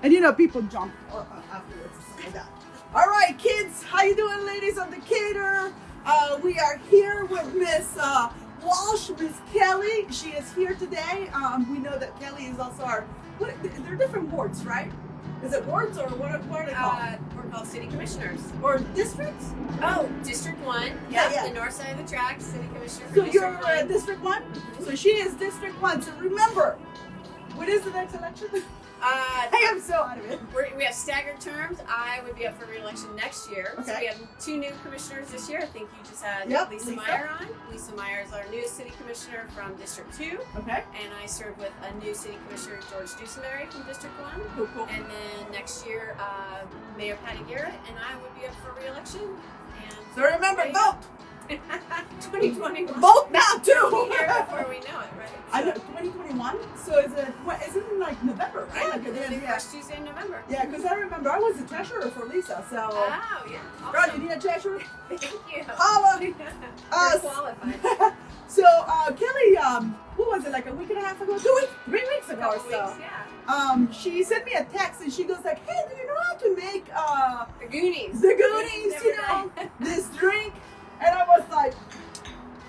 And you know, people jump afterwards and stuff like that. All right, kids, how you doing, ladies of Decatur? We are here with Miss Walsh, Miss Kelly. She is here today. We know that Kelly is also our, they're different wards, right? Is it wards or what are they called? We're called city commissioners. Or districts? Oh, District 1. Yeah. The north side of the track, city commissioner for So District you're 1. District 1? So she is District 1. So remember, when is the next election? I am so out of it. We have staggered terms. I would be up for re-election next year. Okay. So we have 2 new commissioners this year. I think you just had Lisa Meyer on. Lisa Meyer is our new city commissioner from District 2. Okay. And I serve with a new city commissioner, George Dusenberry from District 1. Cool. And then next year, Mayor Patty Garrett and I would be up for re-election. And So remember, vote! 2021. Vote now too! We'll be here before we know it, right? I know, 2021? So is it, isn't it like November, right? Yeah, Like the first Tuesday in November. Yeah, because I remember I was the treasurer for Lisa, so. Oh, yeah. Girl, Awesome. you need a treasurer? Thank you. Holla! You're qualified. So, Kelly, what was it, like a week and a half ago? 2 weeks? 3 weeks ago or so. Weeks, yeah. She sent me a text and she goes like, hey, do you know how to make, The Goonies. the Goonies, you know, this drink? And I was like,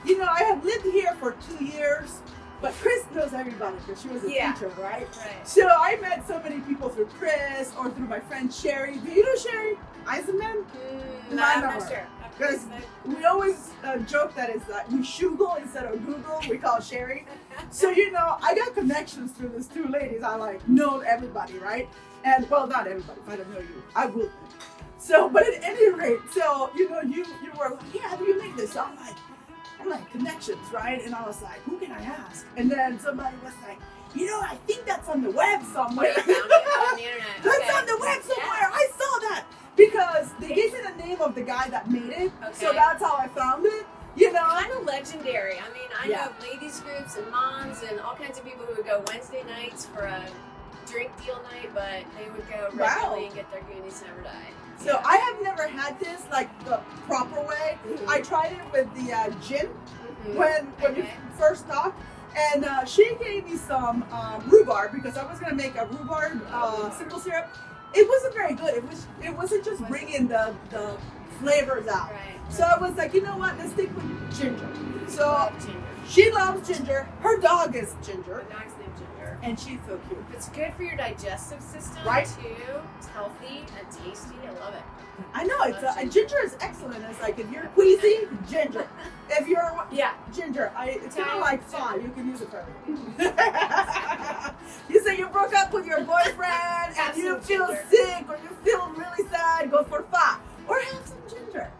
you know, I have lived here for 2 years, but Chris knows everybody because she was a teacher, right? Right. So I met so many people through Chris or through my friend Sherry. Do you know Sherry Eisenman? No, I'm not sure. Because we always joke that it's like we Shoogle instead of Google. We call Sherry. So, you know, I got connections through these 2 ladies. I like know everybody, right? And well, not everybody. If I don't know you, I will. So, but at any rate, so, you know, you were like, yeah, how do you make this? So I'm like, connections, right? And I was like, who can I ask? And then somebody was like, you know, I think that's on the web somewhere. You found it on the internet. That's on the web somewhere. I saw that. Because they gave me the name of the guy that made it. Okay. So that's how I found it. You know? Kind of legendary. I mean, I know of ladies groups and moms and all kinds of people who would go Wednesday nights for a drink deal night, but they would go regularly and get their Goonies Never Die. So I have never had this like the proper way. I tried it with the gin when you first talked, and she gave me some rhubarb because I was gonna make a rhubarb simple syrup. It wasn't very good. It wasn't just bringing the flavors out. Right. So I was like, you know what? Let's stick with ginger. So she loves ginger. Her dog is ginger. My dog's named Ginger. And she's so cute. It's good for your digestive system, Right. too. It's healthy and tasty. I love it. I know it's ginger is excellent. It's like if you're queasy, ginger. If you're ginger, it's kind of like fa. You can use it for everything. You say you broke up with your boyfriend and you feel sick or you feel really sad, go for fa or have some ginger.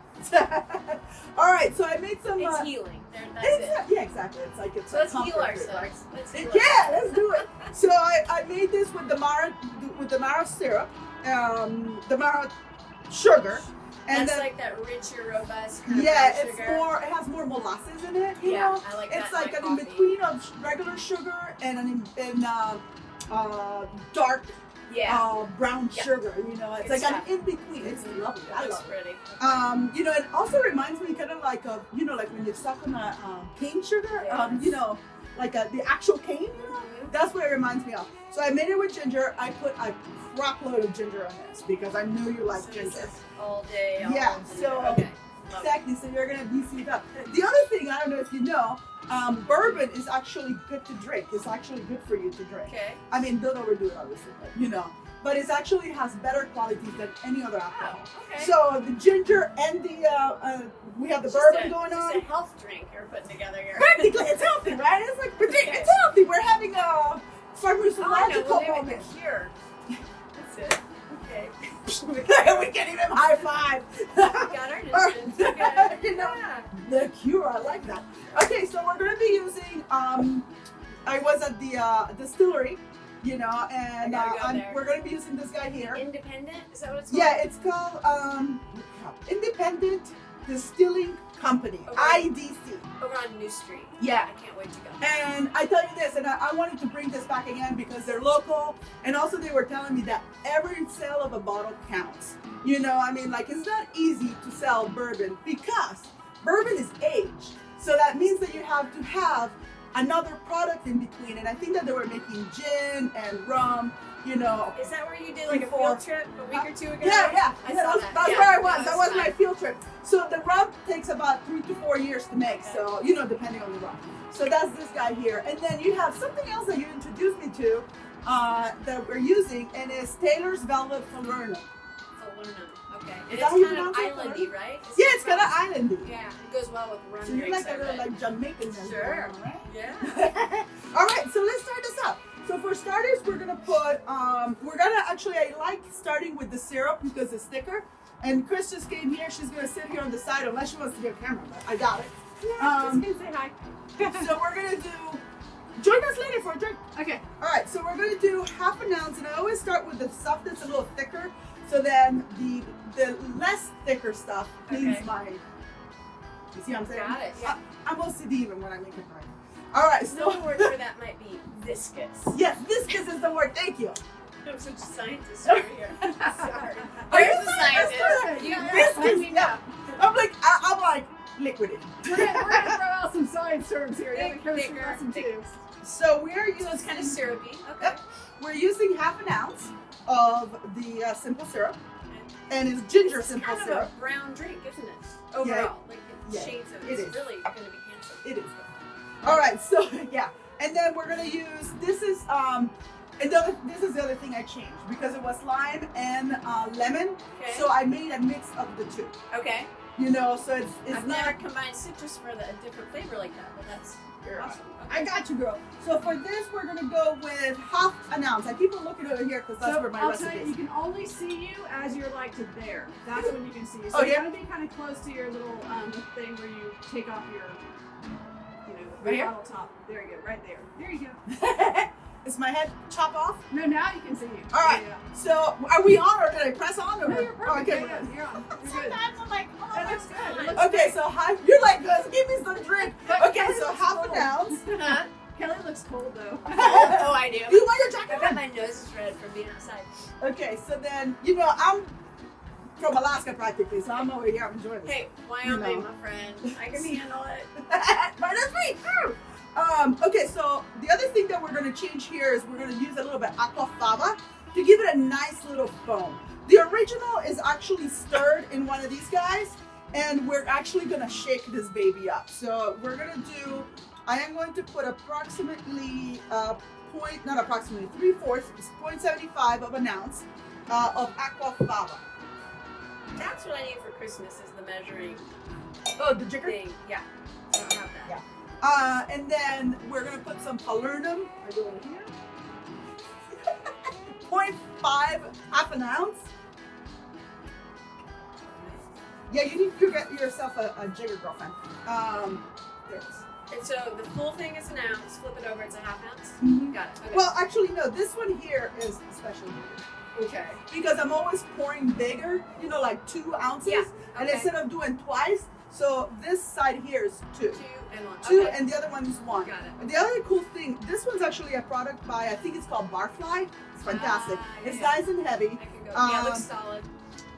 All right, so I made some. It's healing. That's it. Yeah, exactly. It's like it's. So let's heal ourselves. ourselves. Let's heal Let's do it. So I made this with the Mara syrup, the Mara sugar, and that's then, like that richer, robust kind of it's sugar. more. It has more molasses in it. You know? I like that. It's like in an my in between of regular sugar and dark. Brown sugar, you know, it's Good like stuff. an in between. It's lovely. I love it. Pretty. You know, it also reminds me kind of like of, you know, like when you suck on a cane sugar, you know, like the actual cane, you know? That's what it reminds me of. So I made it with ginger. I put a crop load of ginger on this because I know you like ginger. All day. So exactly. So you're gonna be sealed up. The other thing, I don't know if you know, bourbon is actually good to drink. It's actually good for you to drink. Okay. I mean, don't overdo it, obviously, but you know. But it actually has better qualities than any other alcohol. Okay. So the ginger and the we have the bourbon going on. It's a health drink you're putting together here. Practically, it's healthy, right? It's like it's healthy. We're having a pharmacological moment. Cure. That's it. Okay. We can't even high five. Got our distance. Okay. You know, the cure. I like that. Okay, so we're gonna be using. I was at the distillery, you know, and we're gonna be using this guy here. Independent? Is that what it's called? Yeah, it's called Independent Distilling Company, IDC. Over on New Street. Yeah. I can't wait to go. And I tell you this, and I wanted to bring this back again because they're local, and also they were telling me that every sale of a bottle counts. You know, I mean, like, it's not easy to sell bourbon because bourbon is aged. So that means that you have to have another product in between, and I think that they were making gin and rum. You know. Is that where you did like a field trip a week or two ago? Yeah. I saw that. That's where I was. That was my field trip. So the rum takes about 3 to 4 years to make. Okay. So you know, depending on the rum. So that's this guy here, and then you have something else that you introduced me to that we're using, and it's Taylor's Velvet Falernum. Okay. And Is it's kind of islandy, right? Yeah, it's kind of islandy. Yeah, it goes well with rum. So you're like a little like Jamaican. Sure. Right? Yeah. All right, so let's start this up. So for starters, we're gonna put, I like starting with the syrup because it's thicker. And Chris just came here. She's gonna sit here on the side unless she wants to get a camera, but I got it. Yeah, just gonna say hi. So we're gonna do, join us later for a drink. Okay. All right, so we're gonna do 1/2 ounce, and I always start with the stuff that's a little thicker. So then the less thicker stuff cleans my, you see what I'm saying? Got it, yeah. I'm OCD even when I make it right. All right, so. Another word for that might be viscous. Yes, viscous is the word, thank you. I'm such a scientist over here. Sorry. Are you Where's the scientist? You viscous, yeah. I'm like liquidy. We're gonna throw out some science terms here. Yeah, because Thicker, we got some too. So we are using. So it's kind of syrupy. Okay. Yep. We're using 1/2 ounce of the simple syrup, and it's ginger simple kind syrup. of a brown drink, isn't it? Overall, like the shades of it. It's really going to be handsome. It is. All right, so yeah, and then we're gonna use. This is this is the other thing I changed because it was lime and lemon. Okay. So I made a mix of the two. Okay. You know, so it's I've never combined citrus for a different flavor like that, but that's awesome. Okay. I got you, girl. So for this, we're gonna go with 1/2 ounce. I keep on looking over here because that's where my I'll recipe tell you, is. you can only see you as you're like to there. That's when you can see you. So Oh, you yeah? gotta be kind of close to your little thing where you take off your, Right here? bottle top. There you go, right there. There you go. Is my head chop off? No, now you can see you. All right. Yeah. So are we on, or did I press on? Or? No, you're perfect. Oh, okay. Yeah, you're on. You're good. Sometimes I'm like, oh, That looks good. It looks Okay, so you're like, give me some drink. Okay, so 1/2 ounce. Huh? Kelly looks cold though. Oh, I do. Do you want your I jacket bet on? my nose is red from being outside. Okay, so then, I'm from Alaska practically, so I'm over here, I'm enjoying this. Hey, Wyoming, You know. my friend. I can handle it. But that's me. Okay, so the other thing that we're going to change here is we're going to use a little bit aqua fava to give it a nice little foam. The original is actually stirred in one of these guys, and we're actually going to shake this baby up. So we're going to do, I am going to put approximately, not approximately, 3/4, 0.75 of an ounce of aqua fava. That's what I need for Christmas is the measuring Oh, the jigger? thing. Yeah. I don't have that. Yeah. And then we're gonna put some falernum. I go over here. 0.5, 1/2 ounce. Yeah, you need to get yourself a jigger, girlfriend. There it is. And so the full thing is an ounce. Flip it over, it's a 1/2 ounce. Mhm. Got it. Okay. Well, actually, no. This one here is especially okay. because I'm always pouring bigger. Like 2 ounces, Yeah, and okay. instead of doing twice, so this side here is 2. 2 and 1. 2, Okay. and the other one is 1. Got it. And the other cool thing, this one's actually a product by, I think it's called Barfly. It's fantastic. Yeah, It's yeah. nice and heavy. I can go. Yeah, it looks Um, solid.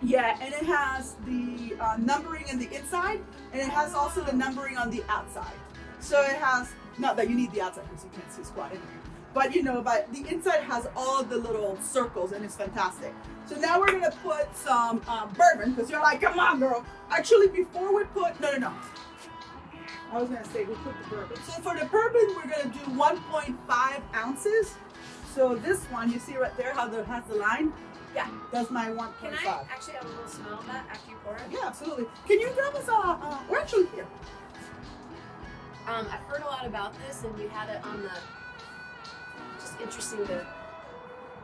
Yeah, and it has the numbering in the inside, and it has also the numbering on the outside. So it has, not that you need the outside because you can't see squat anyway, but but the inside has all the little circles, and it's fantastic. So now we're gonna put some bourbon, because you're like, come on, girl. Actually, before we put, no. I was gonna say we put the bourbon. So for the bourbon, we're gonna do 1.5 ounces. So this one, you see right there how it has the line? Yeah. That's my 1.5. Can I actually have a little smell of that after you pour it? Yeah, absolutely. Can you grab us we're actually here. I've heard a lot about this, and you had it on the. Just interesting to.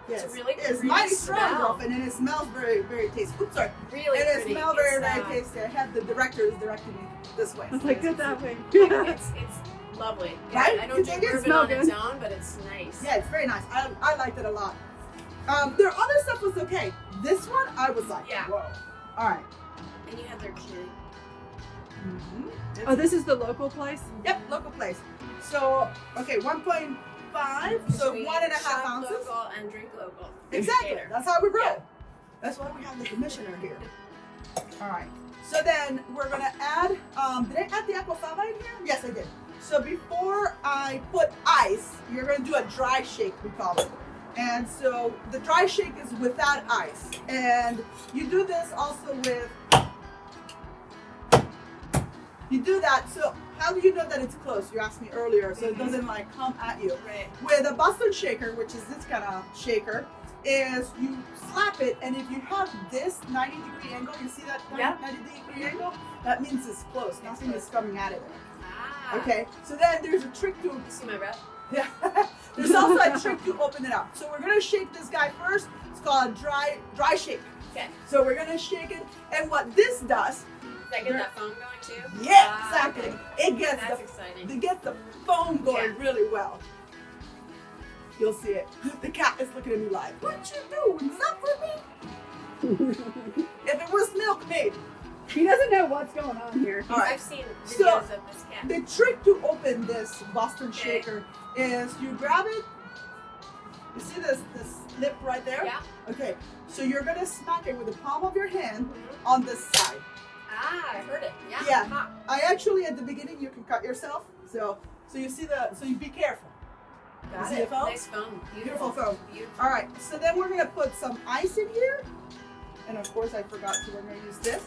Yes. It's really It's pretty mighty strong, smell. girlfriend, and it smells very, very tasty. Oops, sorry. Really And it pretty. smells very, It's, very tasty. I have the directors directing me this way. It's like good that way. It's lovely. Yeah, Right? I don't You drink think it bourbon smell on its good? own, but it's nice. Yeah, it's very nice. I liked it a lot. Their other stuff was okay. This one, I was like, Yeah. whoa. All right. And you have their kid. Oh, this is the local place? Yep, local place. So, okay, 1.5, so We 1.5 shop ounces. local and drink local. Exactly. Decatur. That's how we roll. Yeah. That's why we have the commissioner here. All right. So then we're gonna add. Did I add the aqua fava in here? Yes, I did. So before I put ice, you're gonna do a dry shake, we call it. And so the dry shake is without ice. And you do this also with, you do that, so how do you know that it's close? You asked me earlier, so it doesn't like come at you. Right. With a Boston shaker, which is this kind of shaker, is you slap it, and if you have this 90-degree angle, you see that 90-degree angle? That means it's close. Nothing is coming out of it. Ah. Okay, so then there's a trick to, You see my breath? yeah. There's also a trick to open it up. So we're gonna shake this guy first. It's called dry shake. Okay. So we're gonna shake it, and what this does, Does that get that foam going too? yeah, Ah, exactly. okay. It gets That's exciting. it gets the foam going Yeah. really well. You'll see it. The cat is looking at me like, "What you doing? Is that for me?" If it was milk, maybe. He doesn't know what's going on here. All right. I've seen So, videos of this cat. The trick to open this Boston shaker is you grab it. You see this lip right there? Yeah. Okay. So you're gonna smack it with the palm of your hand Mhm. on this side. Ah, I heard it. Yeah. Yeah. Huh. I actually at the beginning you can cut yourself. So you see so you be careful. Got see it. the foam? Nice foam. Beautiful foam. Beautiful. All right. So then we're gonna put some ice in here, and of course I forgot to. We're gonna use this.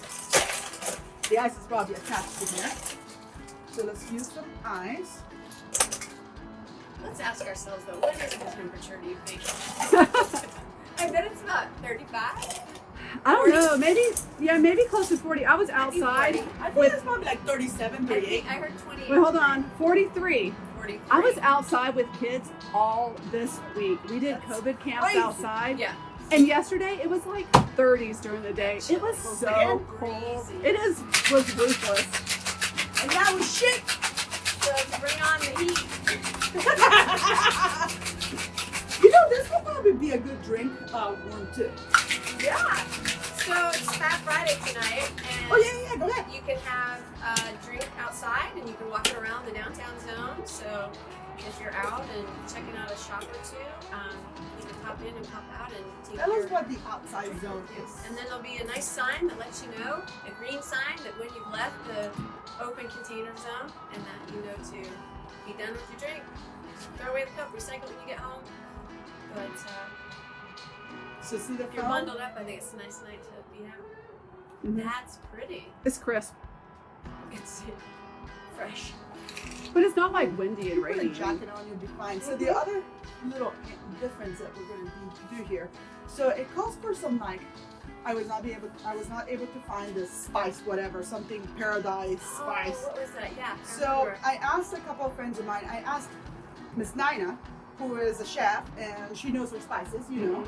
The ice is probably attached to here. So let's use some ice. Let's ask ourselves though, what is the temperature do you think? I bet it's about 35. I don't know. Maybe close to 40. I was outside. I think it's probably like 37, I 38. think I heard 28. Wait, hold on. 43. 43. I was outside with kids all this week. We did That's COVID camps crazy. outside. Yeah. And yesterday it was like 30s during the day. It was Chilly. so Crazy. cold. It was ruthless. And now we shake. So bring on the heat. You know, this will probably be a good drink warm too. Yeah. So it's Fat Friday tonight, and Oh yeah, go ahead. you can have a drink outside, and you can walk it around the downtown zone. So if you're out and checking out a shop or two, you can pop in and pop out and take Tell your us what the outside zone is. And then there'll be a nice sign that lets you know, a green sign that when you've left the open container zone, and that you know to be done with your drink. Throw away the cup, recycle it when you get home. But So see the if you're foam? bundled up, I think it's a nice night to be out. Mhm. That's pretty. It's crisp, It's fresh. but it's not like windy and Put a rainy. jacket on, you'll be fine. So the other little difference that we're going to do here. So it calls for some like, I was not able to find this spice, whatever, something paradise spice. Oh, what was that? Yeah. I So remember. I asked a couple of friends of mine. I asked Miss Nina, who is a chef, and she knows her spices. You know,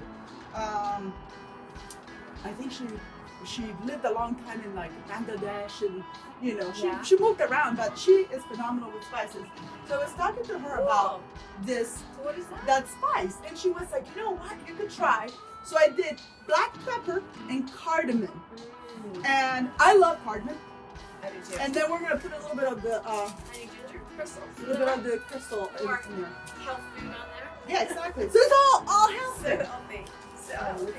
I think she lived a long time in like Bangladesh, and you know she moved around, but she is phenomenal with spices. So I was talking to her about this So what is that? that spice, and she was like, you know what, you could try. So I did black pepper and cardamom, and I love cardamom. I do too. And then we're gonna put a little bit of the honey ginger crystals. a little bit of the crystal in Or there. health food on there. Yeah, exactly. So it's all So healthy. healthy. So Let's healthy.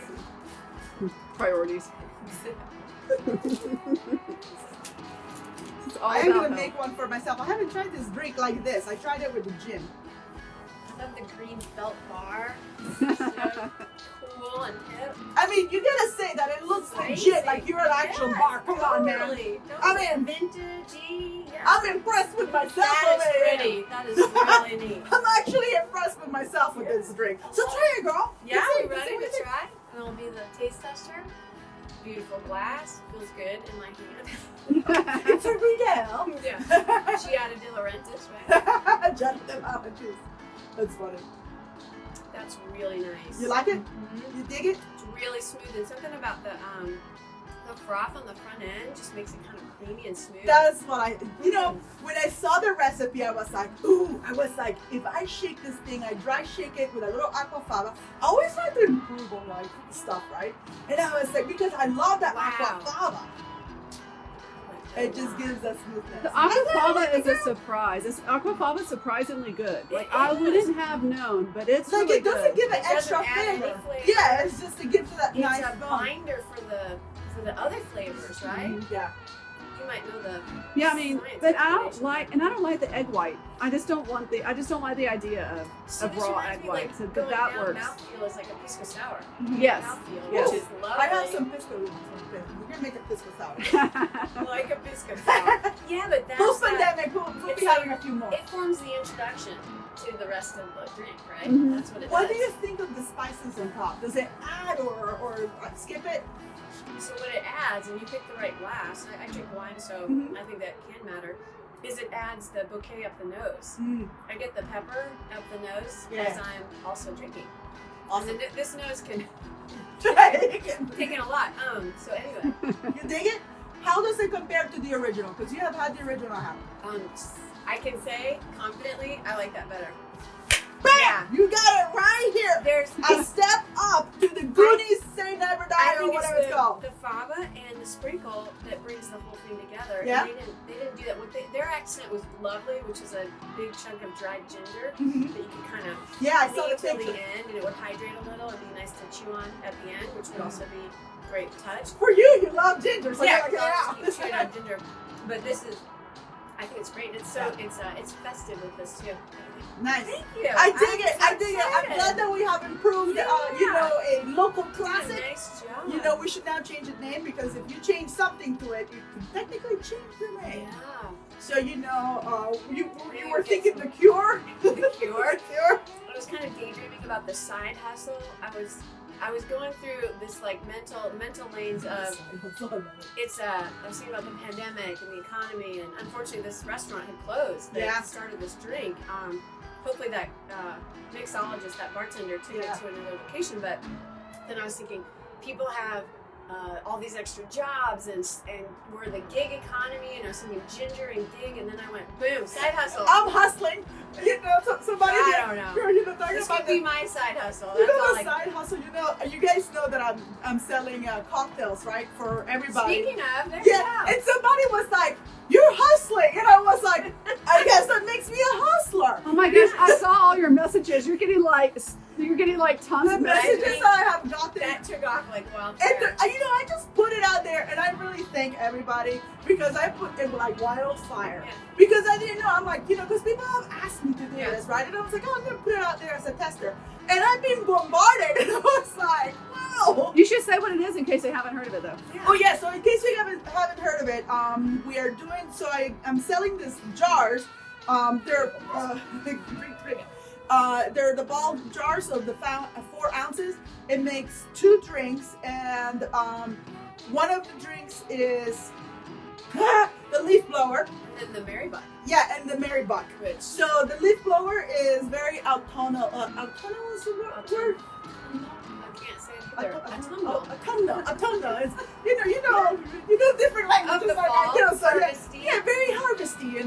see. Priorities. It's all I am about gonna health. make one for myself. I haven't tried this drink like this. I tried it with the gin. I love the green felt bar. So cool and hip. I mean, you gotta say that it looks Crazy. legit, like you're at an actual Yes, bar. Come on, man. totally. I Totally. mean, Vintagey. Yeah. I'm impressed with myself That over is here. pretty. That is really neat. I'm actually impressed with myself with this drink. So try it, girl. Yeah, Let's see, we let's see ready what to you think. try? And I'll be the taste tester. Beautiful glass. Feels good in my hand. It's a Riedel. Yeah. Giada De Laurentiis, right? Jonathan Allen juice. That's funny. That's really nice. You like it? Mhm. You dig it? It's really smooth, and something about the froth on the front end just makes it kind of creamy and smooth. That's what when I saw the recipe, I was like, if I shake this thing, I dry shake it with a little aqua fava. I always like to improve on like stuff, right? And I was like, because I love that aqua fava. It just gives us smoothness. The aquafaba is a surprise. Aquafaba is surprisingly good. Like I wouldn't have known, but it's like really it doesn't good. give an It doesn't extra add any flavor. flavor. Yeah, it's just to give you that It's nice a bone. binder for the other flavors, right? Yeah. you might know the Yeah, I mean, science but I explanation. don't like the egg white. I just don't like the idea So of this raw reminds egg me, white. like, So going that down works. mouthfeel is like a pisco sour. Yes. Mouthfeel, Yes. which is lovely. I have some pisco. We're gonna make a pisco sour. Like a pisco sour. Yeah, but that's Post that, pandemic, we'll it's be like- having a few more. it forms the introduction to the rest of the drink, right? Mhm. That's what it What does. do you think of the spices on top? Does it add or skip it? So what it adds, and you pick the right glass, I drink wine, so Mhm. I think that can matter, is it adds the bouquet up the nose. I get the pepper up the nose Yeah. as I'm also drinking. Awesome. And then this nose can you take in a lot. So anyway, dig it? How does it compare to the original? Because you have had the original, I haven't. I can say confidently, I like that better. Bam! Yeah. You got it right here. There's A step up to the Goonies Say Never I Die or think whatever it's it's called. the fava and the sprinkle that brings the whole thing together. Yeah. And they didn't do that. Their accent was lovely, which is a big chunk of dried ginger Mhm. that you can kind of Yeah, I saw leave the till the picture. end, and it would hydrate a little and be nice to chew on at the end, which would also be a great touch. For you love ginger, so Yeah, you're like, I'll just keep yeah. straight up ginger. But this is, I think it's great. It's so it's festive with this too. Nice. Thank you. I dig it. I'm I dig it. I'm excited. glad that we have improved, Yeah. a local Did a classic. nice job. You know, we should now change the name because if you change something to it, you can technically change the name. Yeah. So, you Maybe were get thinking some- the cure? The Cure? The Cure? I was kind of daydreaming about the side hustle. I was going through this like mental lanes of it's I was thinking about the pandemic and the economy, and unfortunately this restaurant had closed that Yeah. started this drink. Hopefully that mixologist, that bartender, took it Yeah. to another location. But then I was thinking, people have all these extra jobs, and we're the gig economy, and I was thinking ginger and gig, and then I went boom, side hustle. I'm hustling. Somebody I don't know. You're talking This about could be my side hustle. You That's know all the I. side hustle. You guys know that I'm selling cocktails, right, for everybody. Speaking of, there you Yeah, go. and somebody was like, "You're hustling," and I was like, "I guess that makes me a hustler." Oh my gosh, I saw all your messages. You're getting like tons The of messages. messages I have gotten, That took off like and wildfire. I just put it out there, and I really thank everybody because I put it like wildfire. Yeah. Because I didn't know, I'm like, because people have asked me to do Yeah. this, right? And I was like, oh, I'm gonna put it out there as a tester, and I've been bombarded, and I was like, wow. You should say what it is in case they haven't heard of it though. Yeah. Oh yeah, so in case you haven't heard of it, we are doing. So I'm selling these jars. They're they're the ball jars of the 4 ounces. It makes 2 drinks, and one of the drinks is the leaf blower. And then the Mary Buck, Yeah, and the Mary Buck. which So the leaf blower is very autumnal. Autumnal is the word. I can't say it either. Autumnal. Autumnal. It's you know different languages Of the like fall, that. So harvesty. yeah, very harvesty.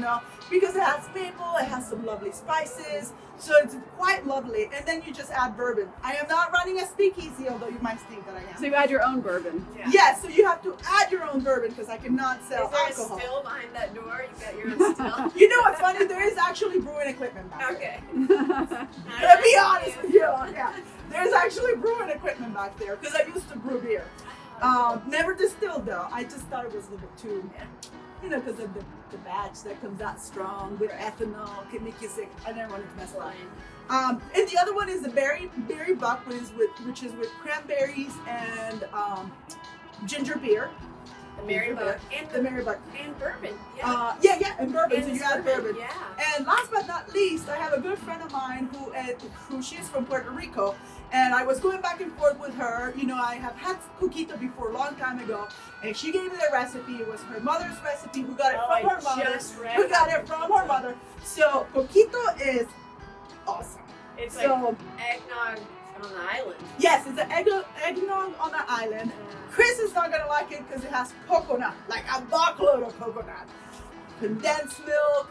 Because it has maple, it has some lovely spices, so it's quite lovely. And then you just add bourbon. I am not running a speakeasy, although you might think that I am. So you add your own bourbon. Yeah. Yes, so you have to add your own bourbon because I cannot sell Is there alcohol. a still behind that door? You got your own still? You know what's funny? There is actually brewing equipment back there. Okay. To be honest with you, yeah. There's actually brewing equipment back there because I used to brew beer. Never distilled though. I just thought it was a little bit too, because of the batch that comes out strong with ethanol can make you sick. I never wanted to mess with that. And the other one is the berry buck, which is with cranberries and ginger beer. The Mary Buck and The Mary Buck. and bourbon. Yeah. And bourbon. So And you add bourbon. Yeah. And last but not least, I have a good friend of mine who she's from Puerto Rico, and I was going back and forth with her. I have had coquito before a long time ago, and she gave me the recipe. It was her mother's recipe. Who got it from her mother? Just read Who got it from her mother? So coquito is awesome. It's So like eggnog on the island. yes, it's an eggnog on the island. Chris is not gonna like it because it has coconut, like a buckload of coconut, condensed milk,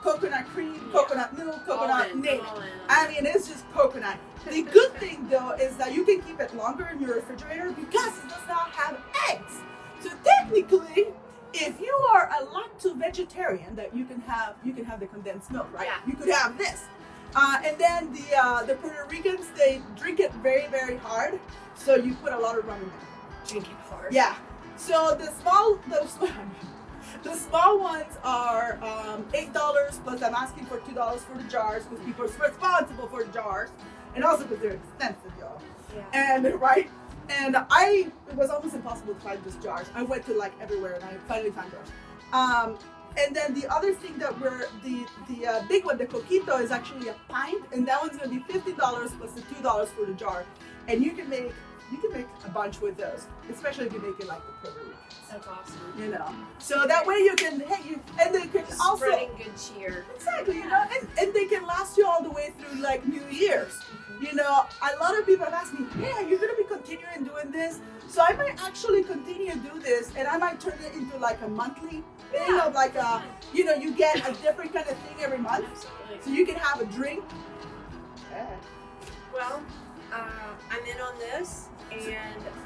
coconut cream, coconut milk, coconut name it. I mean, it's just coconut. The good thing though is that you can keep it longer in your refrigerator because it does not have eggs. So technically, if you are a lacto vegetarian, that you can have the condensed milk, right? Yeah. You could have this. And then the Puerto Ricans, they drink it very, very hard. So you put a lot of rum in there. Drink it hard. Yeah. So The small ones are $8 plus I'm asking for $2 for the jars because people are responsible for the jars, and also because they're expensive, y'all. Yeah. And right, and it was almost impossible to find these jars. I went to like everywhere and I finally found jars. And then the other thing that the big one, the coquito, is actually a pint, and that one's gonna be $50 plus the $2 for the jar, and you can make a bunch with those, especially if you make it like the Puerto Rican. That's awesome. You know, so that way you can, and they can also Spreading good cheer. exactly, you know, and they can last you all the way through like New Year's. You know, a lot of people have asked me, hey, are you gonna be continuing doing this? So I might actually continue to do this, and I might turn it into like a monthly thing of like a, you know, you get a different kind of thing every month, Absolutely. so you can have a drink. Well, I'm in on this, and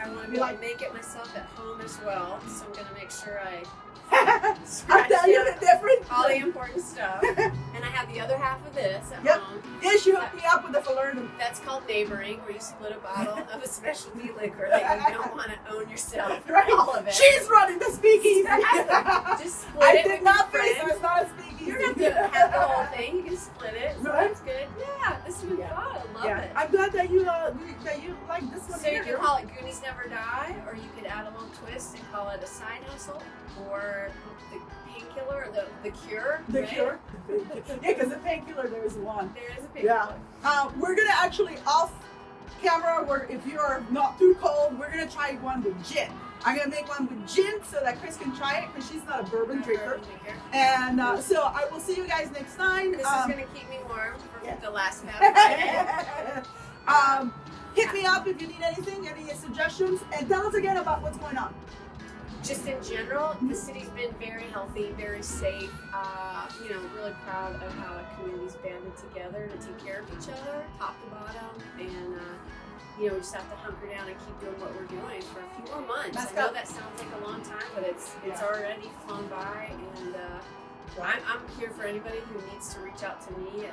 I want to be able to make it myself at home as well. So I'm gonna make sure I I scratch tell you the difference. all the important stuff, and I have the other half of this at Yep. home. Yes, you hooked me up with the Falernum. That's called neighboring, where you split a bottle of a specialty liquor that you don't want to own yourself. Right. All of it. She's running the speakeasy. Just split I it did with not your say so. friends. It's not a speakeasy. You don't have to have the whole thing. You can split it. So Right. that's good. Yeah, this has been fun. I love it. I'm glad that you like this one So you here. can call it Goonies Never Die, or you could add a little twist and call it a side hustle, or the painkiller, or the cure. The right? cure. Yeah, because the painkiller there is one. There is a painkiller. Yeah. We're gonna actually off camera. If you are not too cold, we're gonna try one with gin. I'm gonna make one with gin so that Chris can try it because she's not a bourbon drinker. And so I will see you guys next time. This is gonna keep me warm for the last Friday. Hit me up if you need anything, any suggestions, and tell us again about what's going on. Just in general, the city's been very healthy, very safe. You know, really proud of how the community's banded together to take care of each other, top to bottom, and you know, we just have to hunker down and keep doing what we're doing for a few more months. I know that sounds like a long time, but it's already flown by, and I'm here for anybody who needs to reach out to me.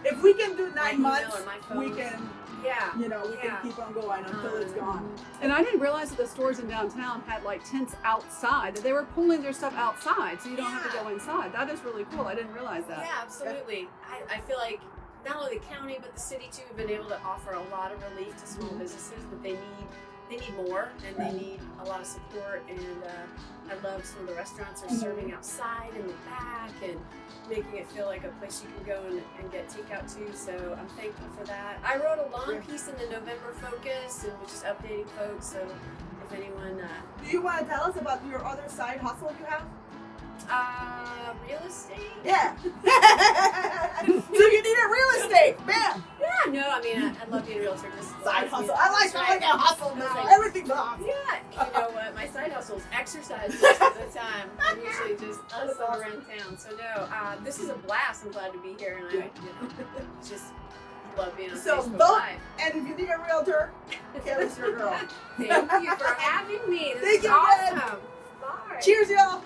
If we can do 9 my months, email or my phone. we can. You know, we can keep on going until it's gone. And I didn't realize that the stores in downtown had like tents outside, that they were pulling their stuff outside, so you don't have to go inside. That is really cool. I didn't realize that. Yeah, absolutely. I feel like not only the county but the city too have been able to offer a lot of relief to small businesses, but they need more, and they need a lot of support. And I love some of the restaurants are serving outside in the back and making it feel like a place you can go and get takeout to. So I'm thankful for that. I wrote a long piece in the November Focus and was just updating folks. So if anyone Do you want to tell us about your other side hustle you have? real estate? Yeah. So you need a real estate, bam. Yeah, no, I mean I love being a realtor. Just Side hustle. I like a hustle now. Like, Everything's a hustle. Yeah, you know what? My side hustle is exercise most of the time. I'm usually just around town. So no, this is a blast. I'm glad to be here, and I just love being on Facebook vote, Live. and if you need a realtor, Kelly's your girl. Thank you for having me. This Thank is you, awesome. man. Bye. Cheers, y'all.